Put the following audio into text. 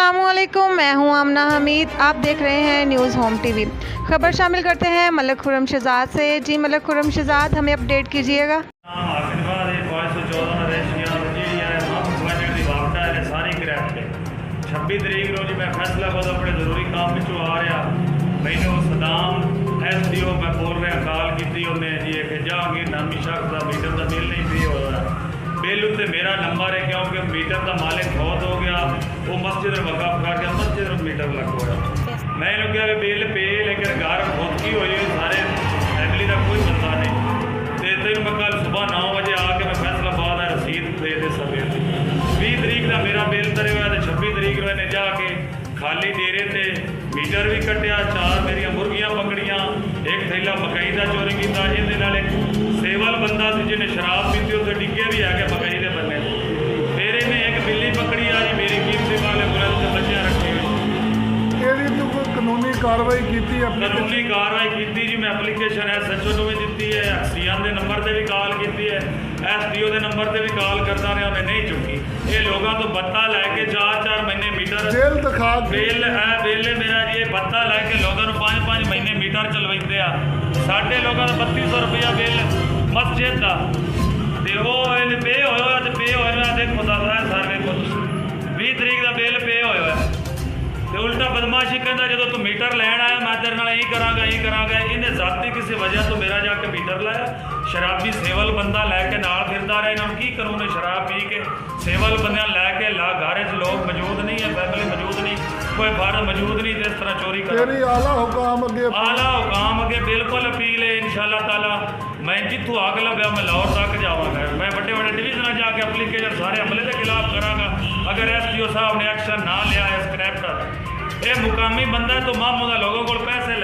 अस्सलामुअलैकुम, मैं हूं आमना हमीद। आप देख रहे हैं न्यूज़ होम टीवी। खबर शामिल करते हैं मलिक खुर्रम शहजाद से। जी मलिक खुर्रम शहजाद, हमें अपडेट कीजिएगा। 26 तरीक रोज मैं फैसलाबाद अपने जरूरी काम पिछू आ रहा मैंने वो सदाम SDO मैं बोल रहा कॉल की उन्हें जी कि जहांगीर नामी शख्स का मीटर का बिल नहीं पे हो रहा बिल उत्ते मेरा नंबर है क्योंकि मीटर का मालिक बहुत हो गया वो मस्जिद वक़फ़ करके मस्जिद मीटर लग गया मैंने क्या बिल पे लेकिन घर भुखी हुई सारे फैमिली का कोई बंदा नहीं तो मैं कल सुबह 9 बजे आके मैं फैसलाबाद रसीद दे दे सवेर 20 तरीक का मेरा बिल तरे हुआ तो 26 तरीक को इन्हें जाके खाली डेरे से मीटर भी कटिया 4 मेरिया मुर्गियां पकड़ियां एक थैला मकई का चोरी किया ये सेवल बंदा जिन्हें शराब पीती उसे डिगे भी है मकई के बन्ने फिर इन्हें एक बिल्ली पकड़ी आई मेरी कीमती वाले बुलंद से बच्चियां रखी हुई कानूनी कार्रवाई की कानूनी कार्रवाई की जी मैं एप्लीकेशन SHO ਨੂੰ भी दी है एक्सीएन के नंबर से भी कॉल की है SDO के नंबर से भी कॉल करता रहा उन्हें नहीं चुकी ये लोगों तो बत्ता लैके 4-4 महीने मीटर जेल दिखा बिल है बिल मेरा जी बत्ता लैके लोगों 5-5 महीने मीटर चलवाते हैं साढ़े लोगों का 3200 रुपया बिल मस्जिद का तो वो पे होया तो पे होया देखो सारे कुछ 20 तरीक का बिल पे होया तो उल्टा बदमाशी कहता जो तू मीटर लैन आया मैं तेरे नाल यही करांगा इन्हें जाती किसी वजह तो मेरा जाके मीटर लाया शराबी सेवल बंदा लैके नाल फिरदा रहा इन्होंने की करूँ ने शराब पी के सेवल बंद लैके ला घर लोग मौजूद नहीं है फैमिली मौजूद नहीं कोई बाहर मौजूद नहीं तो इस तरह चोरी कर आला हुकाम अगे बिल्कुल अपील है इंशाअल्लाह ताला मैं जितों आग लभ्या मैं लाहौर तक जावांगा मैं बड़े डिवीजन जाके एप्लीकेशन सारे अमले के खिलाफ करांगा अगर SDO साहब ने एक्शन ना लिया स्क्रैप का ये मुकामी बंदा तो मामूदा लोगों को पैसे